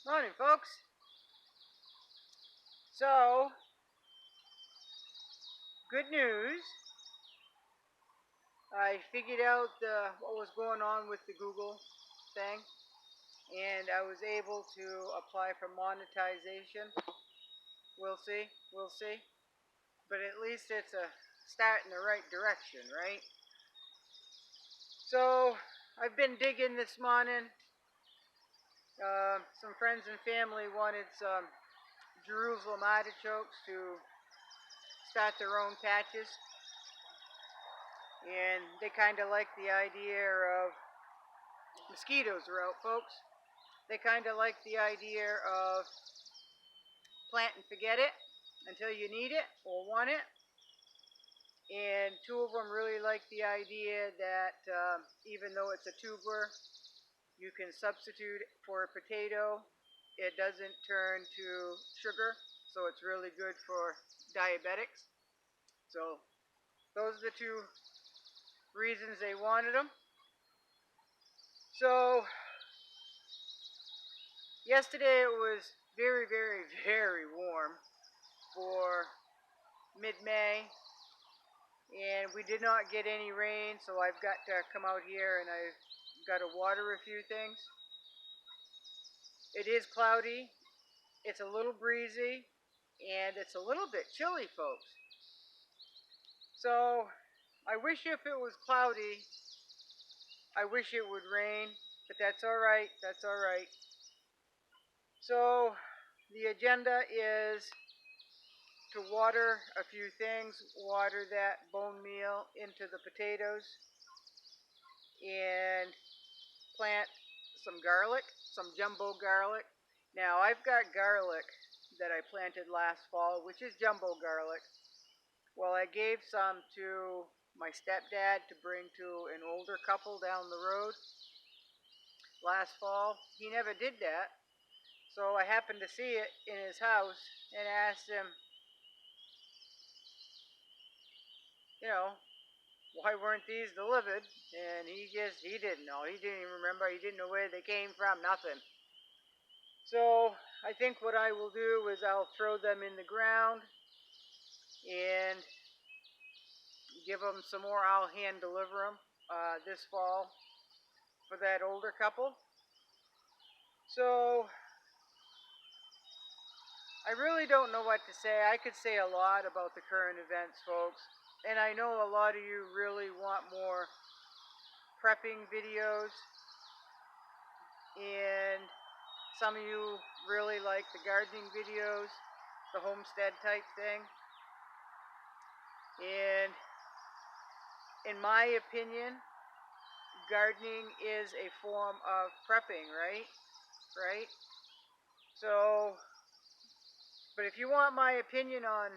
Morning, folks. So, good news. I figured out what was going on with the Google thing, and I was able to apply for monetization. We'll see. We'll see. But at least it's a start in the right direction, right? So, I've been digging this morning. Some friends and family wanted some Jerusalem artichokes to start their own patches, and they kind of like the idea of mosquitoes are out, folks. They kind of like the idea of plant and forget it until you need it or want it. And two of them really like the idea that even though it's a tuber, you can substitute for a potato. It doesn't turn to sugar, so it's really good for diabetics. So those are the two reasons they wanted them. So yesterday it was very, very, very warm for mid-May, and we did not get any rain, so I've got to come out here and I've got to water a few things. It is cloudy, it's a little breezy, and it's a little bit chilly, folks. So I wish if it was cloudy, I wish it would rain, but that's alright, that's alright. So the agenda is to water a few things, water that bone meal into the potatoes, and plant some garlic, some jumbo garlic. Now I've got garlic that I planted last fall, which is jumbo garlic. Well, I gave some to my stepdad to bring to an older couple down the road last fall. He never did that. So I happened to see it in his house and asked him, you know, why weren't these delivered? And he didn't know. He didn't even remember. He didn't know where they came from, nothing. So I think what I will do is I'll throw them in the ground and give them some more. I'll hand deliver them this fall for that older couple. So I really don't know what to say. I could say a lot about the current events, folks. And I know a lot of you really want more prepping videos. And some of you really like the gardening videos, the homestead type thing. And in my opinion, gardening is a form of prepping, right? Right? So, but if you want my opinion on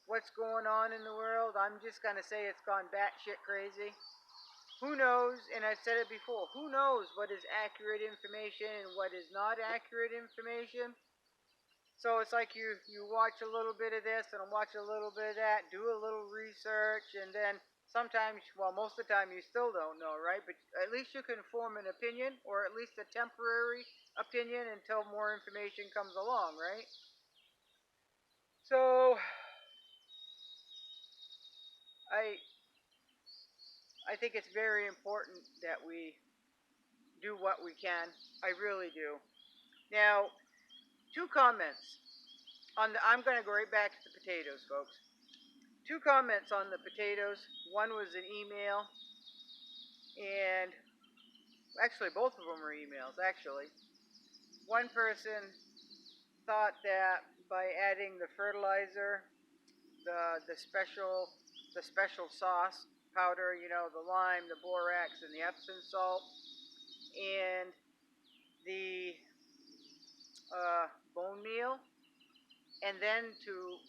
what's going on in the world, I'm just gonna say it's gone batshit crazy. Who knows? And I've said it before. Who knows what is accurate information and what is not accurate information? So it's like you watch a little bit of this and watch a little bit of that, do a little research, and then sometimes, well, most of the time you still don't know, right? But at least you can form an opinion, or at least a temporary opinion until more information comes along, right? So I I think it's very important that we do what we can. I really do. Now, two comments on the. I'm going to go right back to the potatoes, folks. Two comments on the potatoes. One was an email, and actually both of them were emails. Actually, one person thought that by adding the fertilizer, the special sauce powder, you know, the lime, the borax, and the Epsom salt, and the bone meal, and then to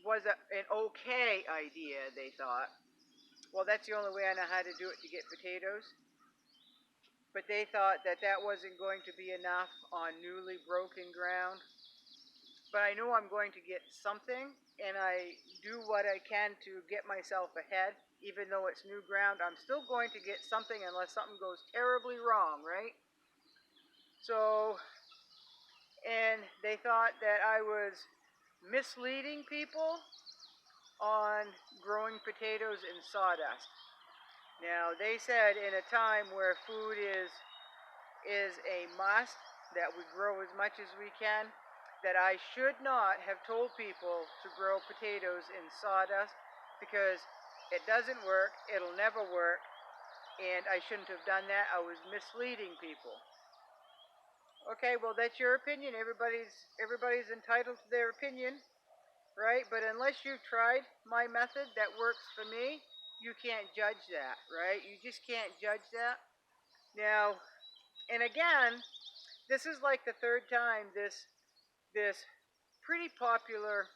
was an okay idea. They thought, well, that's the only way I know how to do it to get potatoes. But they thought that that wasn't going to be enough on newly broken ground. But I know I'm going to get something, and I do what I can to get myself ahead. Even though it's new ground, I'm still going to get something unless something goes terribly wrong, right? So and they thought that I was misleading people on growing potatoes in sawdust. Now, they said in a time where food is a must, that we grow as much as we can, that I should not have told people to grow potatoes in sawdust because it doesn't work, it'll never work, and I shouldn't have done that. I was misleading people. Okay, well that's your opinion. Everybody's entitled to their opinion, right? But unless you've tried my method that works for me, you can't judge that, right? You just can't judge that. Now, and again, this is like the third time this pretty popular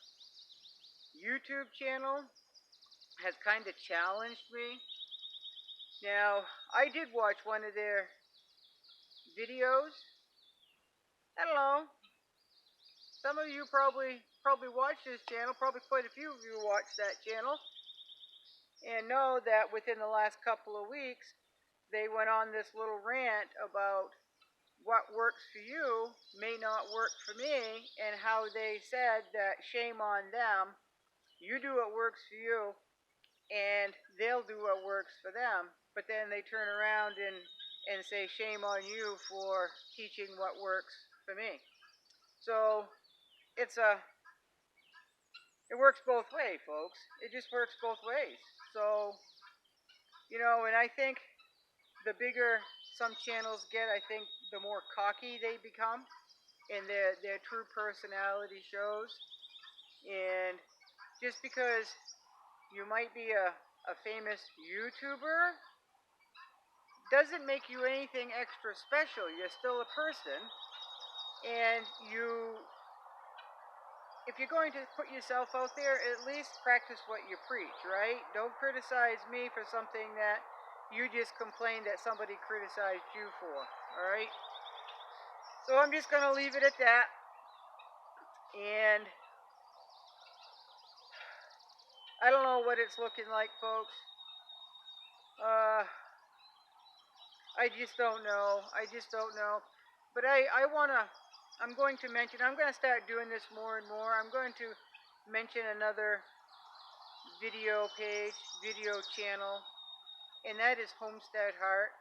YouTube channel has kind of challenged me. Now, I did watch one of their videos. Hello. Some of you probably watch this channel. Probably quite a few of you watch that channel and know that within the last couple of weeks they went on this little rant about what works for you may not work for me, and how they said that shame on them. You do what works for you, and they'll do what works for them. But then they turn around and say shame on you for teaching what works for me. So it's it works both ways, folks. It just works both ways. So, and I think the bigger some channels get, I think the more cocky they become and their true personality shows. And just because you might be a famous YouTuber doesn't make you anything extra special. You're still a person, and if you're going to put yourself out there, at least practice what you preach, right? Don't criticize me for something that you just complained that somebody criticized you for, all right? So I'm just going to leave it at that. And I don't know what it's looking like, folks. I just don't know. I just don't know. But I'm going to mention, I'm going to start doing this more and more. I'm going to mention another video page, video channel, and that is Homestead Heart.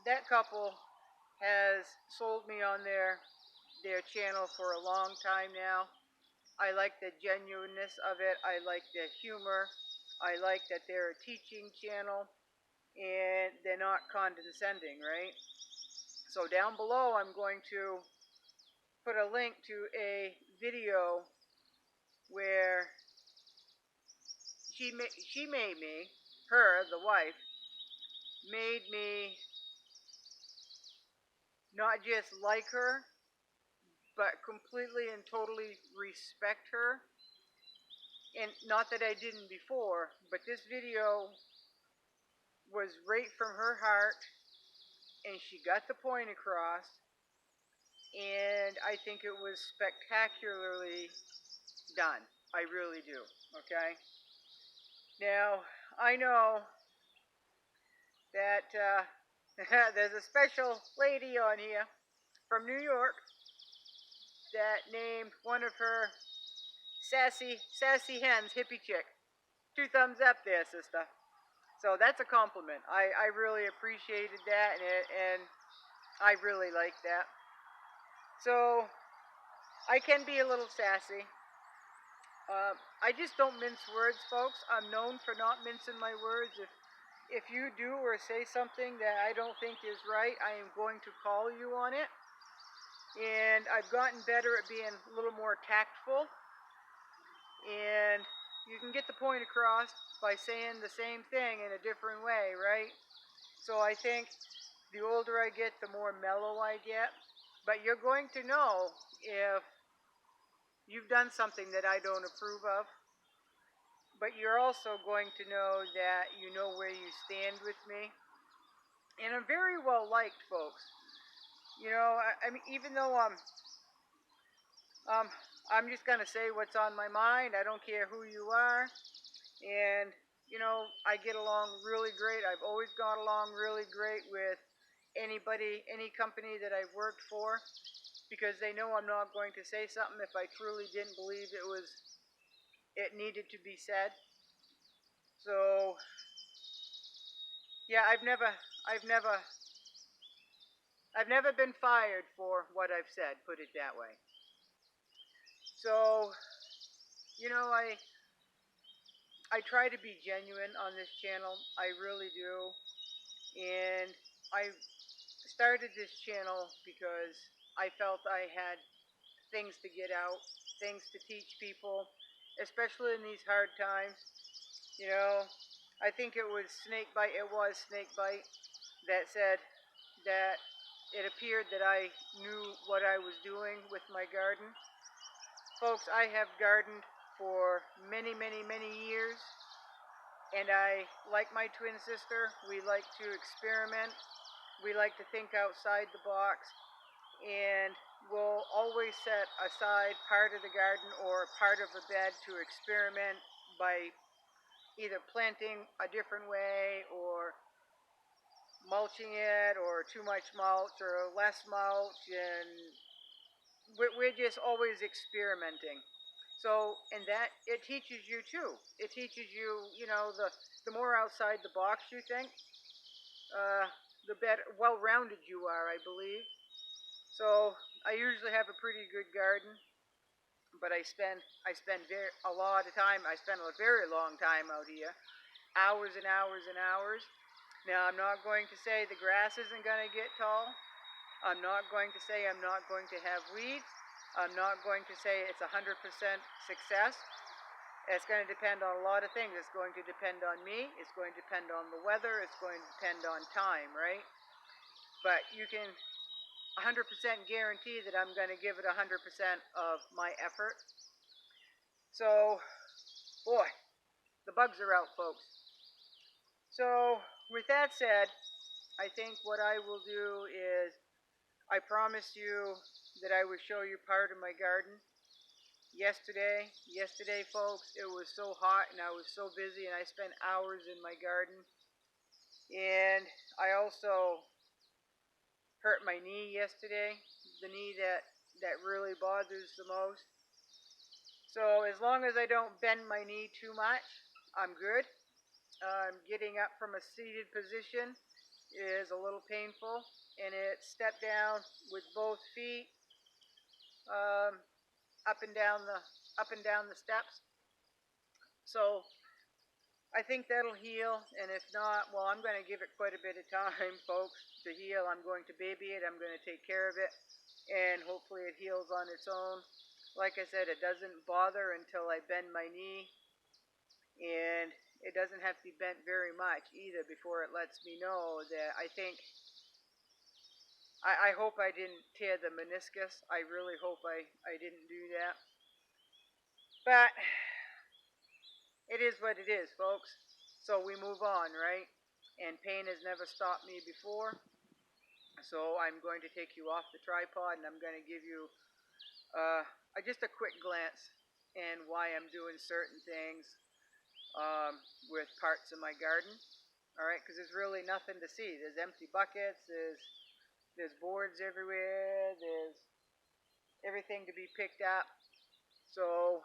That couple has sold me on their channel for a long time now. I like the genuineness of it. I like the humor. I like that they're a teaching channel and they're not condescending, right? So down below, I'm going to put a link to a video where she made me, her, the wife, made me not just like her, but completely and totally respect her. And not that I didn't before, but this video was right from her heart, and she got the point across, and I think it was spectacularly done. I really do, okay? Now, I know that there's a special lady on here from New York that named one of her sassy hens hippie chick. 2 thumbs up there, sister. So that's a compliment. I really appreciated that, and I really like that. So I can be a little sassy. I just don't mince words, folks. I'm known for not mincing my words. If you do or say something that I don't think is right, I am going to call you on it. And I've gotten better at being a little more tactful. And you can get the point across by saying the same thing in a different way, right? So I think the older I get, the more mellow I get. But you're going to know if you've done something that I don't approve of. But you're also going to know that you know where you stand with me. And I'm very well liked, folks. I mean, even though I'm just gonna say what's on my mind. I don't care who you are, and I get along really great. I've always got along really great with anybody, any company that I've worked for. because they know I'm not going to say something if I truly didn't believe it needed to be said. So yeah, I've never I've never been fired for what I've said, put it that way. So, you know, I try to be genuine on this channel. I really do. And I started this channel because I felt I had things to get out, things to teach people, especially in these hard times. You know, I think it was Snakebite, it was Snakebite that said that it appeared that I knew what I was doing with my garden. Folks, I have gardened for many, many, many years, and like my twin sister, we like to experiment. We like to think outside the box, and we'll always set aside part of the garden or part of a bed to experiment by either planting a different way or mulching it or too much mulch or less mulch, and we're just always experimenting. So, and that, it teaches you too. It teaches you, you know, the more outside the box you think, uh, the better, well-rounded you are, I believe. So, I usually have a pretty good garden, but I spend a lot of time. I spend a very long time out here, hours and hours and hours. Now, I'm not going to say the grass isn't going to get tall. I'm not going to say I'm not going to have weeds. I'm not going to say it's 100% success. It's going to depend on a lot of things. It's going to depend on me. It's going to depend on the weather. It's going to depend on time, right? But you can 100% guarantee that I'm going to give it 100% of my effort. So, boy, the bugs are out, folks. So, with that said, I think what I will do is I promised you that I would show you part of my garden. Yesterday, folks, it was so hot and I was so busy and I spent hours in my garden. And I also hurt my knee yesterday, the knee that really bothers the most. So as long as I don't bend my knee too much, I'm good. Getting up from a seated position is a little painful, and it's step down with both feet, um, up and down the steps. So I think that'll heal, and if not, well, I'm going to give it quite a bit of time, folks, to heal. I'm going to baby it. I'm going to take care of it, and hopefully it heals on its own. Like I said, it doesn't bother until I bend my knee, and it doesn't have to be bent very much either before it lets me know that I hope I didn't tear the meniscus. I really hope I didn't do that. But it is what it is, folks. So we move on, right? And pain has never stopped me before. So I'm going to take you off the tripod and I'm going to give you just a quick glance and why I'm doing certain things with parts of my garden. All right, because there's really nothing to see. There's empty buckets. There's boards everywhere. There's everything to be picked up. So,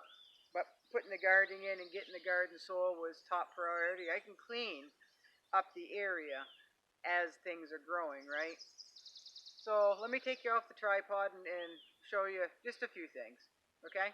but putting the gardening in and getting the garden soil was top priority. I can clean up the area as things are growing, right? So let me take you off the tripod and show you just a few things, okay?